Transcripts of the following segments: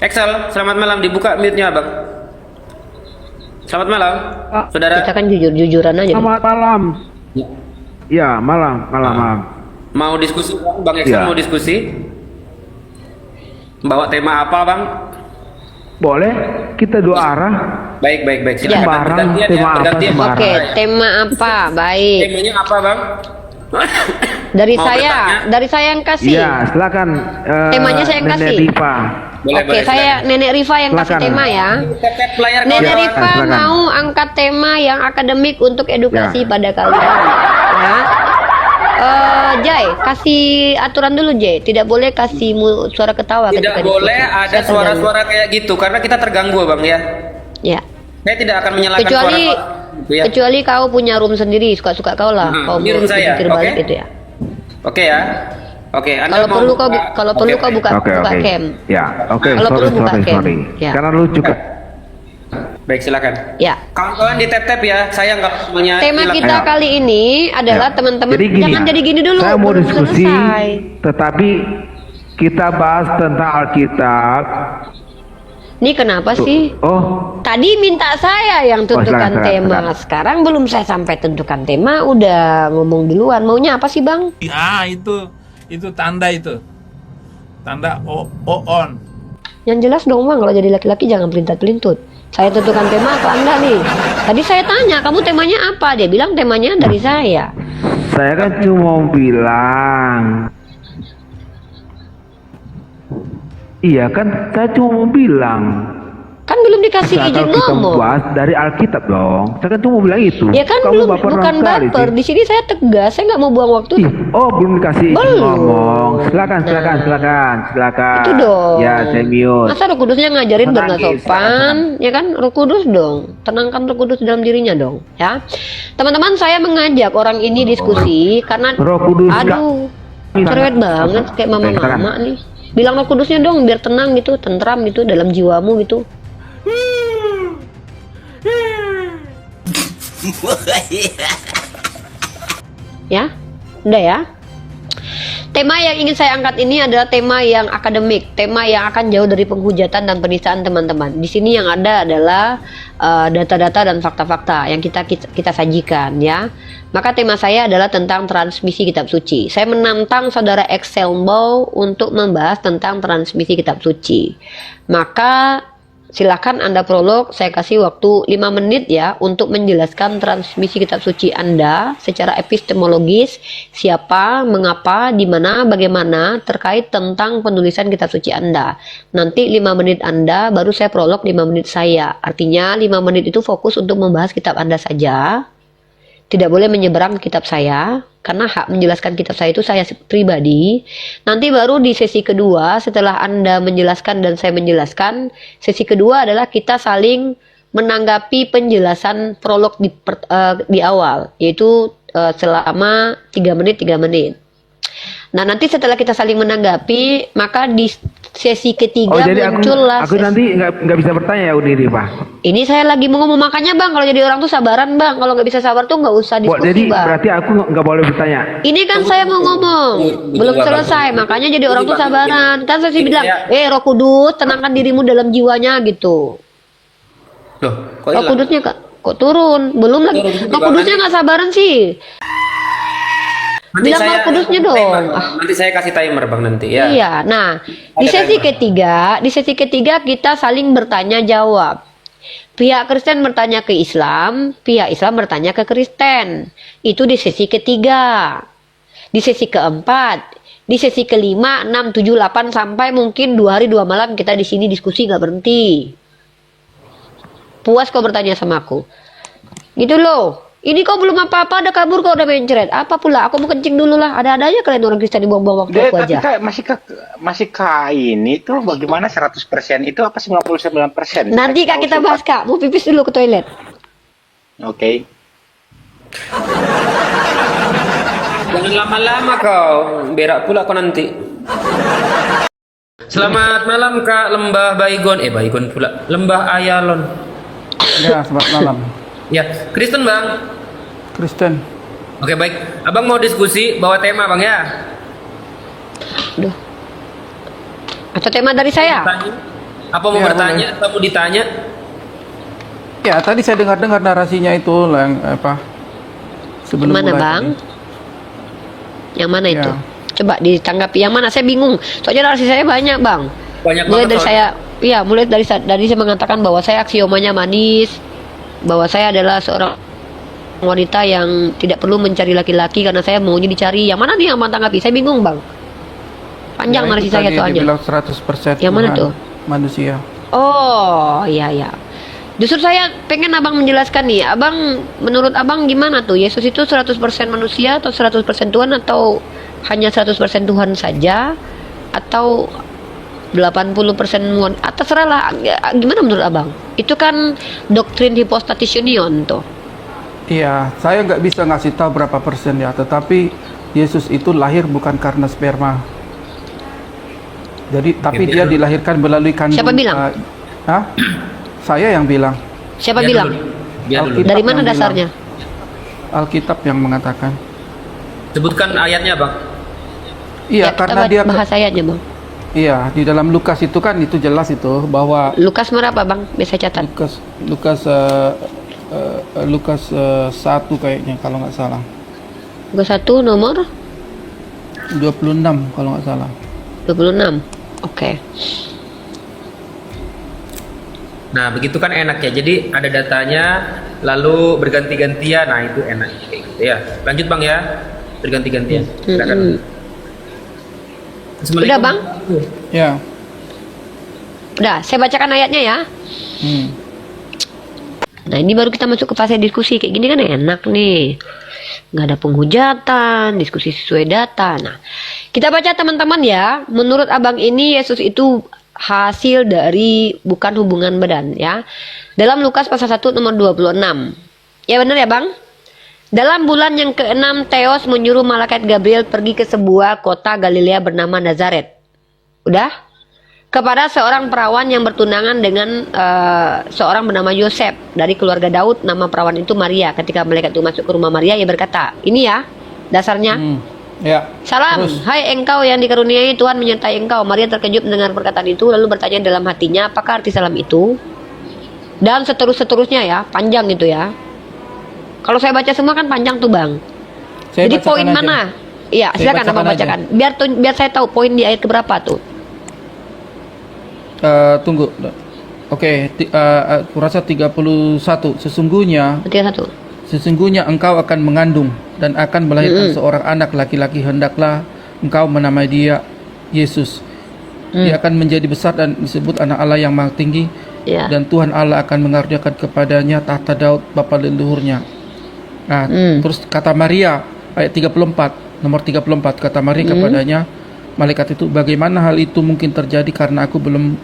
Excel, selamat malam. Dibuka mute-nya, Bang. Selamat malam, saudara. Kita kan jujur-jujuran aja. Selamat malam. Ya. Ya, malam. Mau diskusi, Bang Excel Ya. mau diskusi? Bawa tema apa, Bang? Boleh kita dua arah. Baik. Silakan. Sembarang, Bergantian tema apa, bergantian. sembarang. Oke, tema apa? Baik. Temanya apa, Bang? Dari Mau saya, bertanya? dari saya yang kasih. Iya, silakan. Temanya saya yang Nenek kasih. Diva. Oke, saya silakan. Nenek Riva yang kasih Silakan. tema ya. Tap layar Nenek kawan. Riva silakan. mau angkat tema yang akademik untuk edukasi Ya. pada kalian. Ya. Jai, kasih aturan dulu Jai. Tidak boleh kasih suara ketawa ketika Tidak boleh diskusi. ada Saya terganggu. suara-suara kayak gitu karena kita terganggu, Bang ya. Ya. Saya tidak akan menyalakan Kecuali suara gitu ya. kecuali kau punya room sendiri, suka-suka kau lah. Kau Ini room saya, pikir balik oke? gitu ya. Oke ya. Oke, Anda Kalau mau perlu kau buka- kalau perlu Oke, kau buka Oke. cam. Ya, oke. Kalau perlu buka cam. Sorry. Ya. Karena lu juga. Baik, silakan. Ya. Kawan-kawan di tap-tap ya. Saya nggak semuanya Tema hilang. kita Ya. kali ini adalah Ya. teman-teman Jadi gini, jangan jadi gini dulu. Saya mau belum diskusi, selesai. tetapi kita bahas tentang Alkitab. Ini kenapa sih? Oh, Tadi minta saya yang tentukan silakan, tema. silakan. Sekarang belum saya sampai tentukan tema, udah ngomong duluan. Maunya apa sih, Bang? Ah, itu tanda itu. Tanda on. Yang jelas dong, Bang. Kalau jadi laki-laki jangan pelintat-pelintut. Saya tentukan tema atau Anda nih? Tadi saya tanya, kamu temanya apa? Dia bilang temanya dari saya. saya kan cuma bilang. Iya kan, saya cuma mau bilang. Kan belum dikasih Nah, izin kalau kita ngomong. bahas dari Alkitab dong. Saya kan cuma mau bilang itu. Ya kan Kamu belum, baperan bukan sekali baper. sih. Di sini saya tegas, saya nggak mau buang waktu. Ih, oh belum dikasih izin Belum. ngomong. Silakan. Itu dong. Ya, saya mute. Masa Roh Kudusnya ngajarin biar nggak Menangis, sopan, ya kan? Roh Kudus dong, tenangkan Roh Kudus dalam dirinya dong, ya. Teman-teman, saya mengajak orang ini diskusi karena, Roh Kudus aduh, cerewet banget kayak mama-mama nih. Bilang Roh Kudusnya dong, biar tenang gitu, tentram gitu dalam jiwamu gitu. Ya, udah ya. Tema yang ingin saya angkat ini adalah tema yang akademik, tema yang akan jauh dari penghujatan dan penistaan teman-teman. Di sini yang ada adalah data-data dan fakta-fakta yang kita sajikan ya. Maka tema saya adalah tentang transmisi kitab suci. Saya menantang saudara Excel Bow untuk membahas tentang transmisi kitab suci. Maka silakan Anda prolog, saya kasih waktu 5 menit ya untuk menjelaskan transmisi kitab suci Anda secara epistemologis, siapa, mengapa, di mana, bagaimana terkait tentang penulisan kitab suci Anda. Nanti 5 menit Anda, baru saya prolog 5 menit saya. Artinya 5 menit itu fokus untuk membahas kitab Anda saja. Tidak boleh menyeberang ke kitab saya, karena hak menjelaskan kitab saya itu saya pribadi. Nanti baru di sesi kedua, setelah Anda menjelaskan dan saya menjelaskan, sesi kedua adalah kita saling menanggapi penjelasan prolog di awal, yaitu selama 3 menit, 3 menit. Nah, nanti setelah kita saling menanggapi, maka di sesi ketiga Oh, jadi muncullah aku nanti nggak bisa bertanya ya Uni Pak. ini saya lagi mau ngomong, makanya Bang, kalau jadi orang tuh sabaran Bang. Kalau nggak bisa sabar tuh nggak usah diskusi Jadi Bang. berarti aku nggak boleh bertanya. Ini kan saya mau ngomong, belum selesai, makanya jadi orang tuh sabaran. Kan saya sih bilang, Roh Kudus, tenangkan dirimu dalam jiwanya gitu. Loh, kok Roh hilang? Kudusnya kok turun, belum lagi. Roh Kudusnya nggak sabaran sih. Bilang Roh Kudusnya dong. Nanti saya kasih timer, Bang, nanti ya. Iya, nah di Ada sesi ketiga kita saling bertanya jawab. Pihak Kristen bertanya ke Islam, pihak Islam bertanya ke Kristen. Itu di sesi ketiga. Di sesi keempat, di sesi kelima, 6, 7, 8 sampai mungkin 2 hari 2 malam kita di sini diskusi nggak berhenti. Puas kau bertanya sama aku. Gitu loh. Ini kau belum apa-apa, ada kabur kau udah mencret. Apa pula? Aku mau kencing dulu lah. Ada-ada aja kalian orang Kristen dibuang-buang waktu aku Tapi aja. Kak, masih Kak ini tuh bagaimana 100% itu apa 99%? Nanti Kak kita bahas Kak. Mau pipis dulu ke toilet. Oke. Jangan lama-lama kau, berak pula kau nanti. Selamat malam Kak Lembah Baygon, Baygon pula, Lembah Ayalon. Ya, selamat malam. Ya, Kristen Bang. Kristen. Oke baik, Abang mau diskusi bawa tema Bang ya. Aduh. Atau tema dari saya? Apa mau Ya, bertanya atau mau ditanya? Ya, tadi saya dengar-dengar narasinya itu yang apa? Sebelum Yang mana, mulai Bang? tadi. Yang mana Ya. itu? Coba ditanggapi yang mana? Saya bingung. Soalnya narasi saya banyak, Bang. Banyak Mulai banget dari soalnya. mulai dari saya mengatakan bahwa saya aksiomanya manis, bahwa saya adalah seorang wanita yang tidak perlu mencari laki-laki karena saya maunya dicari. Yang mana nih yang mau tanggapi? Saya bingung, Bang. Panjang Ya, narasi itu saya tadi soalnya. dibilang 100% Yang mana Tuhan, tuh? manusia. Oh, iya ya. Justru saya pengen Abang menjelaskan nih. Abang, menurut Abang gimana tuh? Yesus itu 100% manusia atau 100% Tuhan atau hanya 100% Tuhan saja? Atau 80% Tuhan? Ah, terserah lah. Gimana menurut Abang? Itu kan doktrin hypostatis union tuh. Iya, saya nggak bisa ngasih tahu berapa persen ya, tetapi Yesus itu lahir bukan karena sperma. Jadi, tapi dia dilahirkan melalui kandung. Siapa bilang? Hah? Saya yang bilang. Siapa Biar bilang? dulu. Biar dulu. Alkitab Dari mana yang dasarnya? Alkitab yang mengatakan. Sebutkan ayatnya, Bang. Iya, Ya, karena kita dia bahas ayatnya, Bang. iya, di dalam Lukas itu kan itu jelas itu bahwa Lukas berapa, Bang? Bisa catat. Lukas 1 kayaknya kalau nggak salah. Lukas 1 nomor 26 kalau nggak salah. 26. Oke. Nah, begitu kan enak ya. Jadi ada datanya, lalu berganti-gantian. Nah, itu enak kayak gitu ya. Lanjut, Bang ya. Berganti-gantian. Silakan. Udah, Bang? Ya. Udah, saya bacakan ayatnya ya. Hmm. Nah, ini baru kita masuk ke fase diskusi. Kayak gini kan enak nih. Nggak ada penghujatan, diskusi sesuai data. Nah, kita baca teman-teman ya. Menurut Abang ini Yesus itu hasil dari bukan hubungan badan ya. Dalam Lukas pasal 1 nomor 26. Ya benar ya, Bang? Dalam bulan yang ke-6 Theos menyuruh malaikat Gabriel pergi ke sebuah kota Galilea bernama Nazaret. Udah? Kepada seorang perawan yang bertunangan dengan seorang bernama Yosef dari keluarga Daud. Nama perawan itu Maria. Ketika malaikat itu masuk ke rumah Maria, ia berkata, ini ya dasarnya. Ya. Salam, Terus. hai engkau yang dikaruniai Tuhan menyertai engkau. Maria terkejut mendengar perkataan itu, lalu bertanya dalam hatinya, apakah arti salam itu? Dan seterusnya ya, panjang itu ya. Kalau saya baca semua kan panjang tuh, Bang. Saya Jadi bacakan poin aja. mana? Iya, Saya silakan Abang bacakan bacakan. Biar saya tahu poin di ayat keberapa tuh. Tunggu. Oke, aku rasa 31. Sesungguhnya engkau akan mengandung dan akan melahirkan seorang anak laki-laki, hendaklah engkau menamai dia Yesus. Dia akan menjadi besar dan disebut anak Allah yang maha tinggi. Ya. Dan Tuhan Allah akan mengaruniakan kepadanya tahta Daud bapa leluhurnya. Nah, terus kata Maria ayat 34, nomor 34 kata Maria kepadanya, malaikat itu, bagaimana hal itu mungkin terjadi karena aku belum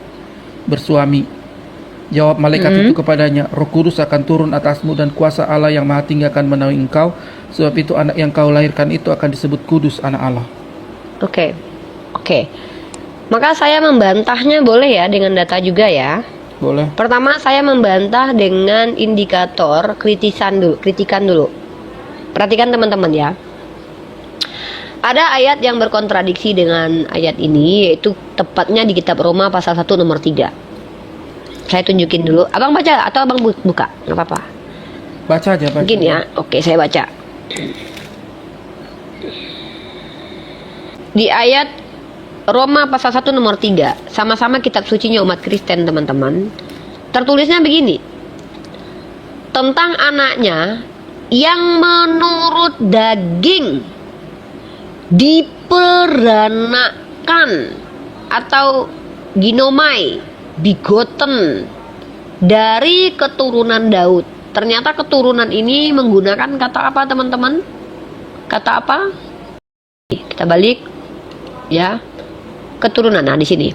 bersuami? Jawab malaikat itu kepadanya, Roh Kudus akan turun atasmu dan kuasa Allah yang maha tinggi akan menaungi engkau, sebab itu anak yang kau lahirkan itu akan disebut kudus, anak Allah. Oke. Maka saya membantahnya boleh ya dengan data juga ya. Boleh. Pertama saya membantah dengan indikator kritikan dulu. Perhatikan teman-teman ya. Ada ayat yang berkontradiksi dengan ayat ini, yaitu tepatnya di kitab Roma pasal 1 nomor 3. Saya tunjukin dulu. Abang baca atau abang buka? Nggak apa-apa. Baca aja, baca. Mungkin ya. Oke, saya baca. Di ayat Roma pasal 1 nomor 3, sama-sama kitab sucinya umat Kristen, teman-teman. Tertulisnya begini. Tentang anaknya yang menurut daging diperanakan atau ginomai, begotten dari keturunan Daud. Ternyata keturunan ini menggunakan kata apa, teman-teman? Kata apa? Kita balik ya. Keturunan. Nah, di sini.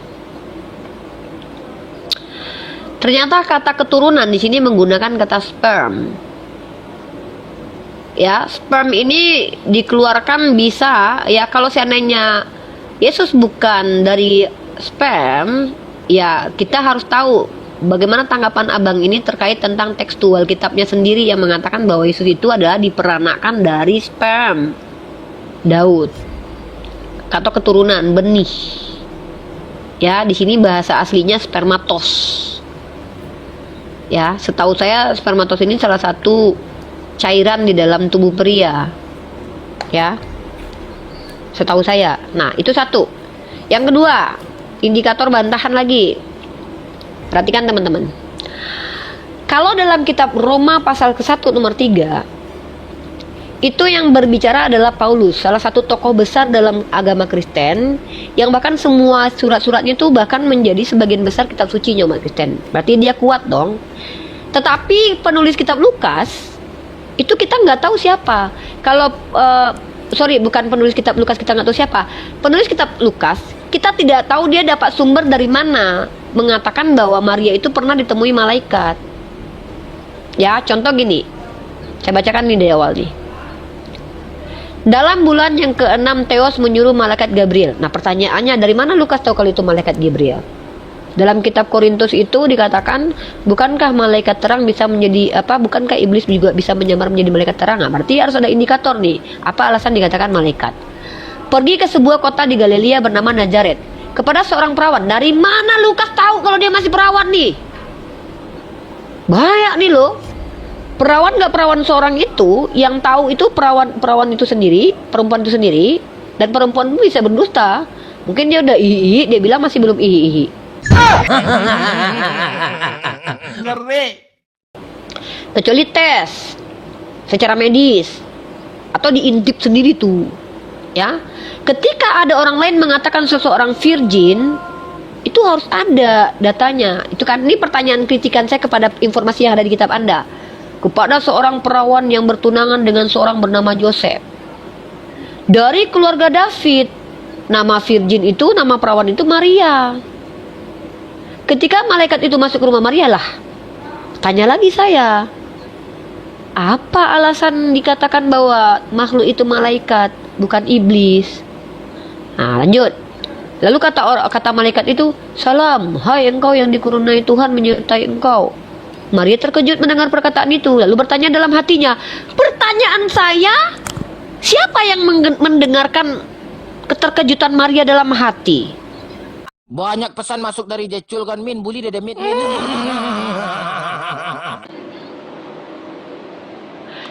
Ternyata kata keturunan di sini menggunakan kata sperm. Ya, sperm ini dikeluarkan bisa ya kalau seandainya Yesus bukan dari sperm, ya kita harus tahu bagaimana tanggapan abang ini terkait tentang tekstual kitabnya sendiri yang mengatakan bahwa Yesus itu adalah diperanakan dari sperm Daud atau keturunan benih. Ya, di sini bahasa aslinya spermatos. Ya, setahu saya spermatos ini salah satu cairan di dalam tubuh pria. Ya. Setahu saya. Nah, itu satu. Yang kedua, indikator bantahan lagi. Perhatikan teman-teman. Kalau dalam kitab Roma pasal ke-1 nomor 3, itu yang berbicara adalah Paulus, salah satu tokoh besar dalam agama Kristen, yang bahkan semua surat-suratnya itu bahkan menjadi sebagian besar kitab sucinya umat Kristen. Berarti dia kuat dong. Tetapi penulis kitab Lukas, itu kita nggak tahu siapa. Kalau bukan penulis kitab Lukas, kita nggak tahu siapa. Penulis kitab Lukas, kita tidak tahu dia dapat sumber dari mana mengatakan bahwa Maria itu pernah ditemui malaikat. Ya, contoh gini, saya bacakan nih dari awal nih. Dalam bulan yang ke-6 Theos menyuruh malaikat Gabriel. Nah, pertanyaannya, dari mana Lukas tahu kalau itu malaikat Gabriel? Dalam kitab Korintus itu dikatakan, bukankah malaikat terang bisa menjadi bukankah iblis juga bisa menyamar menjadi malaikat terang? Nah, berarti harus ada indikator nih. Apa alasan dikatakan malaikat? Pergi ke sebuah kota di Galilea bernama Nazaret, kepada seorang perawan. Dari mana Lukas tahu kalau dia masih perawan nih? Bahaya nih loh. Perawan gak perawan seorang itu, yang tahu itu perawan itu sendiri, perempuan itu sendiri, dan perempuan itu bisa berdusta. Mungkin dia udah ihi, dia bilang masih belum ihi. Ngeri. Kecuali tes secara medis atau diintip sendiri tuh, ya. Ketika ada orang lain mengatakan seseorang virgin, itu harus ada datanya. Itu kan, ini pertanyaan kritikan saya kepada informasi yang ada di kitab Anda. Kepada seorang perawan yang bertunangan dengan seorang bernama Joseph dari keluarga David, nama virgin itu, nama perawan itu Maria. Ketika malaikat itu masuk ke rumah Maria lah, tanya lagi saya, apa alasan dikatakan bahwa makhluk itu malaikat bukan iblis? Nah, lanjut. Lalu kata malaikat itu, salam, hai engkau yang dikurniai Tuhan menyertai engkau. Maria terkejut mendengar perkataan itu, lalu bertanya dalam hatinya, pertanyaan saya, siapa yang mendengarkan keterkejutan Maria dalam hati? Banyak pesan masuk dari Jecul kan Min, bully dede Min.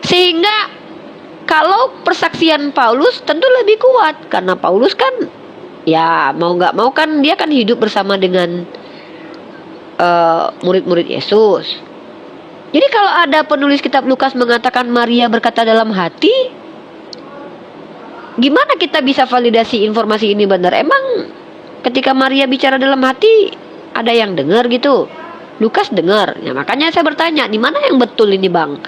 Sehingga kalau persaksian Paulus tentu lebih kuat, karena Paulus kan ya mau nggak mau kan dia kan hidup bersama dengan murid-murid Yesus. Jadi kalau ada penulis kitab Lukas mengatakan Maria berkata dalam hati, gimana kita bisa validasi informasi ini benar? Emang ketika Maria bicara dalam hati ada yang dengar gitu? Lukas dengar. Ya, makanya saya bertanya, di mana yang betul ini, Bang?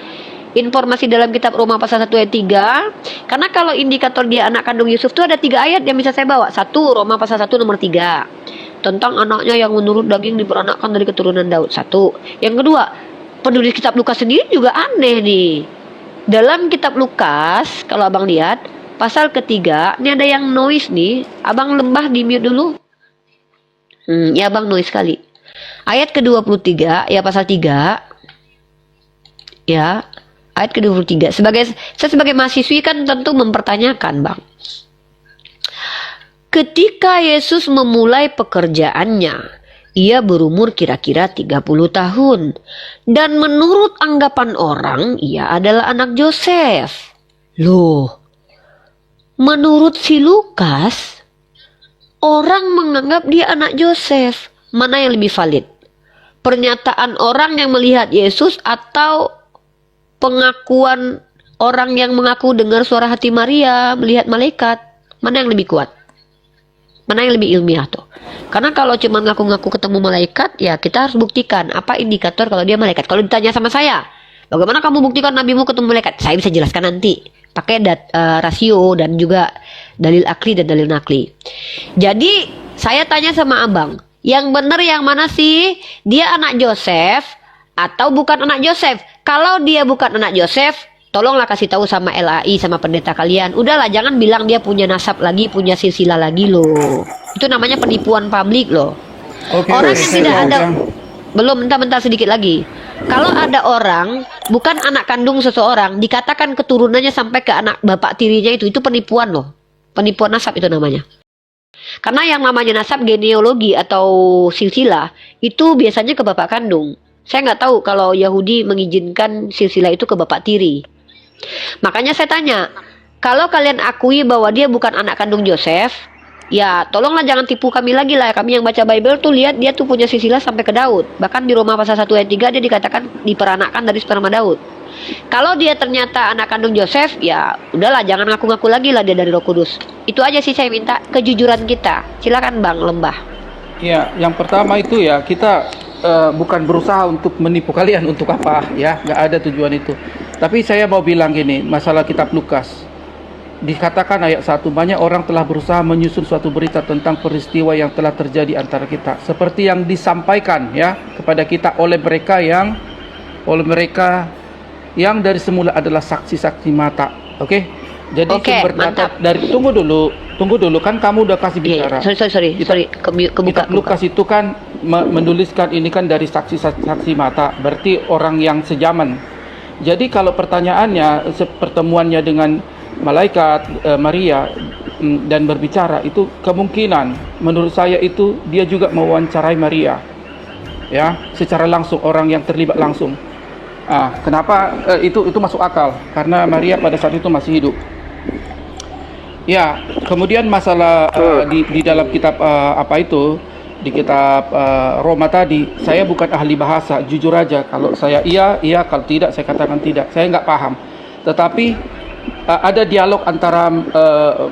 Informasi dalam kitab Roma pasal 1 ayat 3. Karena kalau indikator dia anak kandung Yusuf itu ada 3 ayat yang bisa saya bawa. 1 Roma pasal 1 nomor 3. Tentang anaknya yang menurut daging diperanakkan dari keturunan Daud. 1. Yang kedua, penulis kitab Lukas sendiri juga aneh nih. Dalam kitab Lukas, kalau abang lihat, pasal ketiga, ini ada yang noise nih. Abang lembah di mute dulu. Ya abang noise sekali. Ayat ke-23, ya pasal 3. Ya, ayat ke-23. Saya sebagai mahasiswi kan tentu mempertanyakan, Bang. Ketika Yesus memulai pekerjaannya, ia berumur kira-kira 30 tahun. Dan menurut anggapan orang, ia adalah anak Yosef. Loh, menurut si Lukas, orang menganggap dia anak Yosef. Mana yang lebih valid? Pernyataan orang yang melihat Yesus atau pengakuan orang yang mengaku dengar suara hati Maria, melihat malaikat? Mana yang lebih kuat? Mana yang lebih ilmiah tuh? Karena kalau cuma ngaku-ngaku ketemu malaikat, ya kita harus buktikan apa indikator kalau dia malaikat. Kalau ditanya sama saya, bagaimana kamu buktikan nabimu ketemu malaikat? Saya bisa jelaskan nanti. Pakai rasio dan juga dalil akli dan dalil nakli. Jadi saya tanya sama abang, yang benar yang mana sih? Dia anak Yosef atau bukan anak Yosef? Kalau dia bukan anak Yosef, tolonglah kasih tahu sama LAI, sama pendeta kalian. Udahlah, jangan bilang dia punya nasab lagi, punya silsilah lagi loh. Itu namanya penipuan publik loh. Orang yang tidak ada, belum, bentar sedikit lagi. Kalau ada orang bukan anak kandung seseorang, dikatakan keturunannya sampai ke anak bapak tirinya itu penipuan loh. Penipuan nasab itu namanya. Karena yang namanya nasab genealogi atau silsilah itu biasanya ke bapak kandung. Saya nggak tahu kalau Yahudi mengizinkan silsilah itu ke bapak tiri. Makanya saya tanya, kalau kalian akui bahwa dia bukan anak kandung Yosef, ya tolonglah jangan tipu kami lagi lah. Kami yang baca Bible tuh lihat dia tuh punya silsilah sampai ke Daud. Bahkan di Roma pasal 1 ayat 3 dia dikatakan diperanakkan dari sperma Daud. Kalau dia ternyata anak kandung Yosef, ya udahlah jangan ngaku-ngaku lagi lah dia dari Roh Kudus. Itu aja sih saya minta, kejujuran kita. Silakan Bang Lembah. Ya, yang pertama itu ya kita bukan berusaha untuk menipu kalian untuk apa ya, nggak ada tujuan itu. Tapi saya mau bilang gini, masalah kitab Lukas. Dikatakan ayat 1, banyak orang telah berusaha menyusun suatu berita tentang peristiwa yang telah terjadi antara kita, seperti yang disampaikan ya kepada kita oleh mereka yang dari semula adalah saksi-saksi mata. Oke? Jadi sumber data dari tunggu dulu kan kamu udah kasih bicara. Sorry, kebuka. Kitab Lukas itu kan menuliskan ini kan dari saksi-saksi mata, berarti orang yang sejaman. Jadi kalau pertanyaannya pertemuannya dengan malaikat Maria dan berbicara, itu kemungkinan menurut saya itu dia juga mewawancarai Maria. Ya, secara langsung, orang yang terlibat langsung. Kenapa itu masuk akal? Karena Maria pada saat itu masih hidup. Ya, kemudian masalah di dalam kitab di kitab Roma tadi, saya bukan ahli bahasa, jujur aja. Kalau saya iya, kalau tidak saya katakan tidak. Saya nggak paham. Tetapi ada dialog antara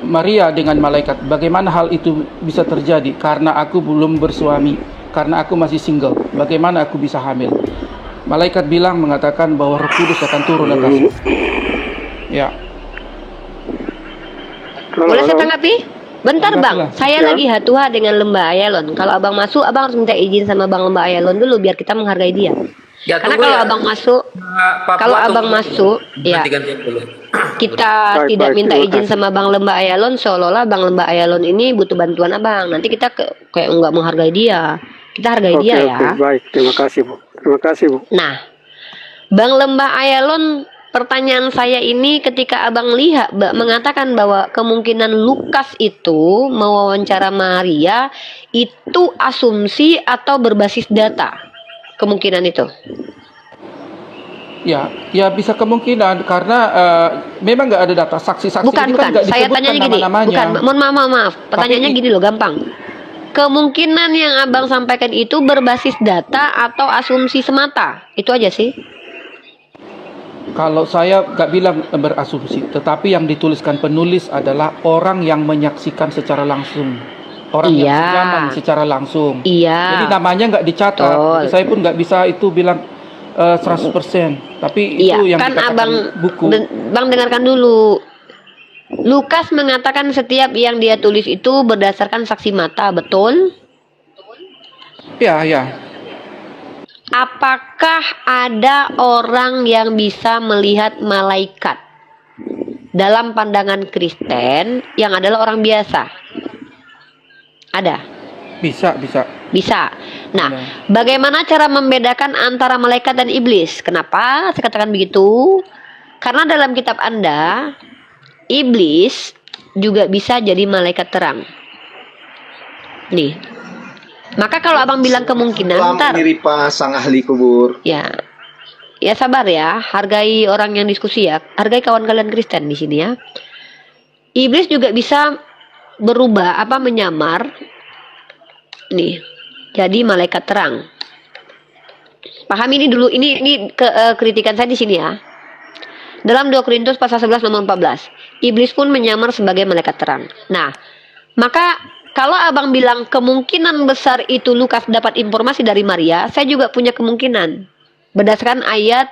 Maria dengan malaikat. Bagaimana hal itu bisa terjadi? Karena aku belum bersuami, karena aku masih single. Bagaimana aku bisa hamil? Malaikat mengatakan bahwa Roh Kudus akan turun atasmu. Ya. Boleh saya tanggapi? Bentar Bang, saya lagi hatuha dengan Lembah Ayalon. Kalau Abang masuk, Abang harus minta izin sama Bang Lembah Ayalon dulu biar kita menghargai dia. Ya, karena kalau Abang masuk, ya kita tidak minta izin sama Bang Lembah Ayalon, seolah-olah Bang Lembah Ayalon ini butuh bantuan Abang. Nanti kita kayak nggak menghargai dia. Kita hargai dia ya. Baik, terima kasih Bu. Nah, Bang Lembah Ayalon, pertanyaan saya ini ketika Abang lihat mengatakan bahwa kemungkinan Lukas itu mewawancara Maria itu asumsi atau berbasis data, kemungkinan itu? Ya bisa kemungkinan karena memang nggak ada data saksi-saksi. Bukan. Saya tanyanya gini. Bukan. Maaf. Pertanyaannya gini loh, gampang. Kemungkinan yang Abang sampaikan itu berbasis data atau asumsi semata? Itu aja sih. Kalau saya nggak bilang berasumsi, tetapi yang dituliskan penulis adalah orang yang menyaksikan secara langsung, orang yang sejaman secara langsung. Jadi namanya nggak dicatat. Jadi saya pun nggak bisa itu bilang 100%. Tapi itu yang kan dikatakan Abang buku. Bang dengarkan dulu. Lukas mengatakan setiap yang dia tulis itu berdasarkan saksi mata, betul? Ya. Apakah ada orang yang bisa melihat malaikat dalam pandangan Kristen yang adalah orang biasa? Ada? Bisa. Nah, bagaimana cara membedakan antara malaikat dan iblis? Kenapa saya katakan begitu? Karena dalam kitab Anda, iblis juga bisa jadi malaikat terang. Nih. Maka kalau Abang bilang kemungkinan, ntar sang ahli kubur. Ya sabar ya, hargai orang yang diskusi ya, hargai kawan kalian Kristen di sini ya. Iblis juga bisa berubah menyamar nih jadi malaikat terang. Paham ini dulu, ini kritikan saya di sini ya. Dalam 2 Korintus pasal 11 nomor 14, iblis pun menyamar sebagai malaikat terang. Nah, maka kalau Abang bilang kemungkinan besar itu Lukas dapat informasi dari Maria, saya juga punya kemungkinan. Berdasarkan ayat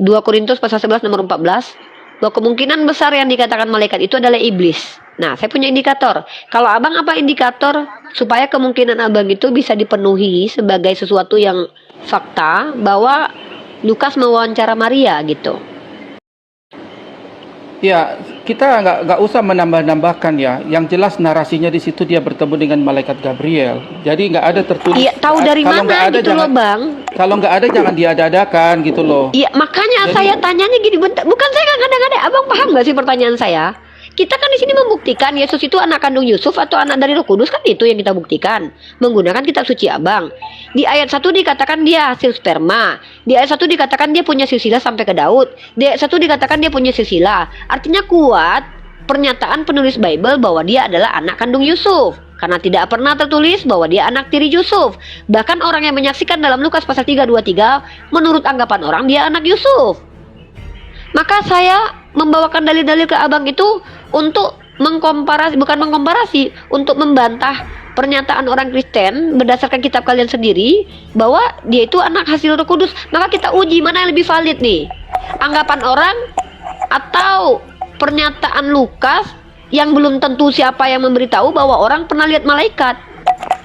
2 Korintus pasal 11 nomor 14, bahwa kemungkinan besar yang dikatakan malaikat itu adalah iblis. Nah, saya punya indikator. Kalau Abang apa indikator supaya kemungkinan Abang itu bisa dipenuhi sebagai sesuatu yang fakta bahwa Lukas mewawancara Maria gitu. Ya, kita nggak usah menambah-nambahkan ya. Yang jelas narasinya di situ dia bertemu dengan malaikat Gabriel. Jadi nggak ada tertulis. Iya, tahu dari mana gitu loh, Bang. Kalau nggak ada jangan diada-adakan gitu loh. Iya, makanya saya tanyanya gini, bukan saya nggak ngada-ngada. Abang paham nggak sih pertanyaan saya? Kita kan di sini membuktikan Yesus itu anak kandung Yusuf atau anak dari Roh Kudus, kan itu yang kita buktikan menggunakan kitab suci Abang. Di ayat 1 dikatakan dia hasil sperma. Di ayat 1 dikatakan dia punya silsilah sampai ke Daud. Di ayat 1 dikatakan dia punya silsilah. Artinya kuat pernyataan penulis Bible bahwa dia adalah anak kandung Yusuf. Karena tidak pernah tertulis bahwa dia anak tiri Yusuf. Bahkan orang yang menyaksikan dalam Lukas pasal 3:23, menurut anggapan orang dia anak Yusuf. Maka saya membawakan dalil-dalil ke abang itu untuk mengkomparasi, bukan mengkomparasi, untuk membantah pernyataan orang Kristen berdasarkan kitab kalian sendiri bahwa dia itu anak hasil Roh Kudus. Maka kita uji mana yang lebih valid nih, anggapan orang atau pernyataan Lukas yang belum tentu siapa yang memberitahu bahwa orang pernah lihat malaikat.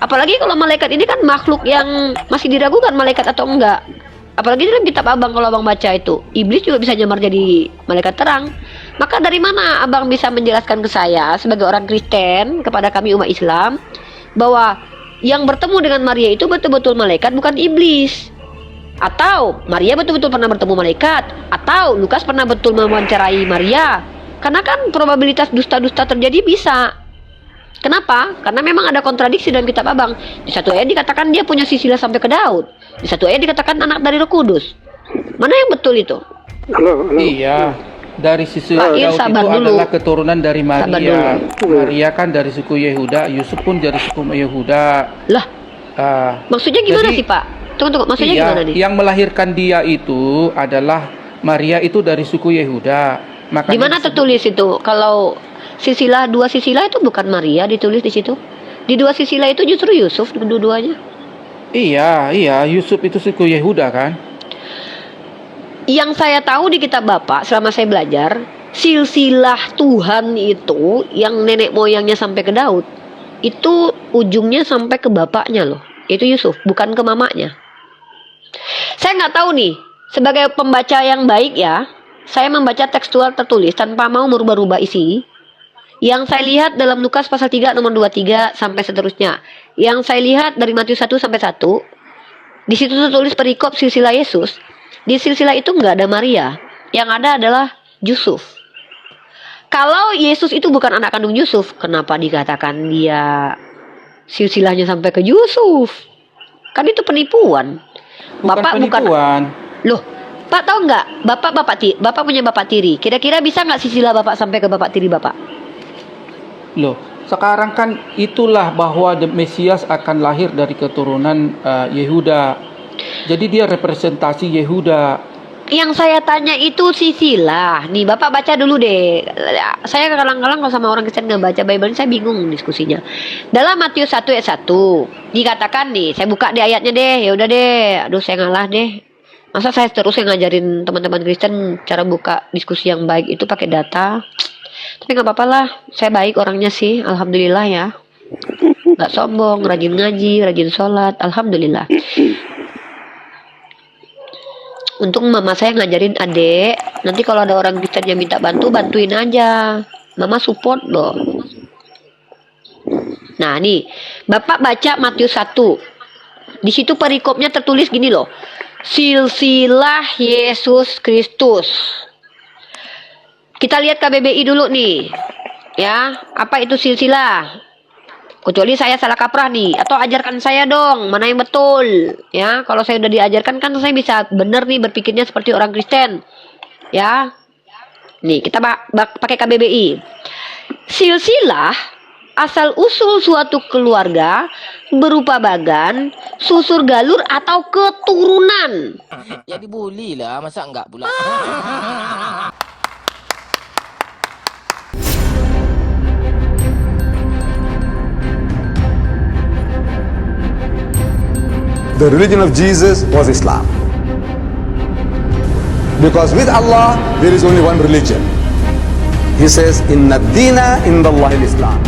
Apalagi kalau malaikat ini kan makhluk yang masih diragukan malaikat atau enggak. Apalagi dalam kitab abang, kalau abang baca itu iblis juga bisa nyamar jadi malaikat terang. Maka dari mana abang bisa menjelaskan ke saya sebagai orang Kristen, kepada kami umat Islam, bahwa yang bertemu dengan Maria itu betul-betul malaikat, bukan iblis? Atau Maria betul-betul pernah bertemu malaikat? Atau Lukas pernah betul mewawancarai Maria? Karena kan probabilitas dusta-dusta terjadi bisa. Kenapa? Karena memang ada kontradiksi dalam kitab abang. Di satu ayat dikatakan dia punya silsilah sampai ke Daud. Di satu ayat dikatakan anak dari Roh Kudus. Mana yang betul itu? Iya, dari sisi Pak Ir, Daud itu sabar dulu. adalah keturunan dari Maria. Maria kan dari suku Yehuda, Yusuf pun dari suku Yehuda. Lah, maksudnya gimana jadi- sih Pak? Tunggu, maksudnya Iya, gimana nih? yang melahirkan dia itu adalah Maria itu dari suku Yehuda. Makanya Di mana tertulis itu? Kalau silsilah, dua silsilah itu bukan Maria ditulis di situ. Di dua silsilah itu justru Yusuf dua-duanya. Iya, Yusuf itu suku Yehuda kan? Yang saya tahu di kitab Bapak selama saya belajar, silsilah Tuhan itu yang nenek moyangnya sampai ke Daud, itu ujungnya sampai ke bapaknya loh. Itu Yusuf, bukan ke mamanya. Saya nggak tahu nih, sebagai pembaca yang baik ya, saya membaca tekstual tertulis tanpa mau merubah-rubah isi. Yang saya lihat dalam Lukas pasal 3 nomor 23 sampai seterusnya. Yang saya lihat dari Matius 1 sampai 1, di situ tertulis perikop silsilah Yesus. Di silsilah itu nggak ada Maria, yang ada adalah Yusuf. Kalau Yesus itu bukan anak kandung Yusuf, kenapa dikatakan dia silsilahnya sampai ke Yusuf? Kan itu penipuan. Bukan penipuan. Loh, Pak tahu nggak? Bapak punya bapak tiri. Kira-kira bisa nggak silsilah bapak sampai ke bapak tiri bapak? Loh, sekarang kan itulah bahwa Mesias akan lahir dari keturunan Yehuda. Jadi dia representasi Yehuda. Yang saya tanya itu silsilah. Nih bapak baca dulu deh. Saya kadang-kadang kalau sama orang Kristen nggak baca Bible, saya bingung diskusinya. Dalam Matius 1 ayat 1 dikatakan nih, saya buka di ayatnya deh. Ya udah deh. Aduh saya ngalah deh. Masa saya terus yang ngajarin teman-teman Kristen cara buka diskusi yang baik itu pakai data. Tapi nggak apa-apa lah. Saya baik orangnya sih. Alhamdulillah ya. Nggak sombong, rajin ngaji, rajin sholat. Alhamdulillah. Untung mama saya ngajarin adek, nanti kalau ada orang Kristen yang minta bantu, bantuin aja. Mama support loh. Nah nih, bapak baca Matius 1. Di situ perikopnya tertulis gini loh. Silsilah Yesus Kristus. Kita lihat KBBI dulu nih. Ya, apa itu silsilah? Kecuali saya salah kaprah nih, atau ajarkan saya dong mana yang betul. Ya, kalau saya udah diajarkan kan saya bisa bener nih berpikirnya seperti orang Kristen. Ya. Nih, kita pakai KBBI. Silsilah asal usul suatu keluarga berupa bagan, susur galur atau keturunan. Ya dibully lah, masa enggak pula? The religion of Jesus was Islam. Because with Allah, there is only one religion. He says, Inna dina indallahi al-Islam.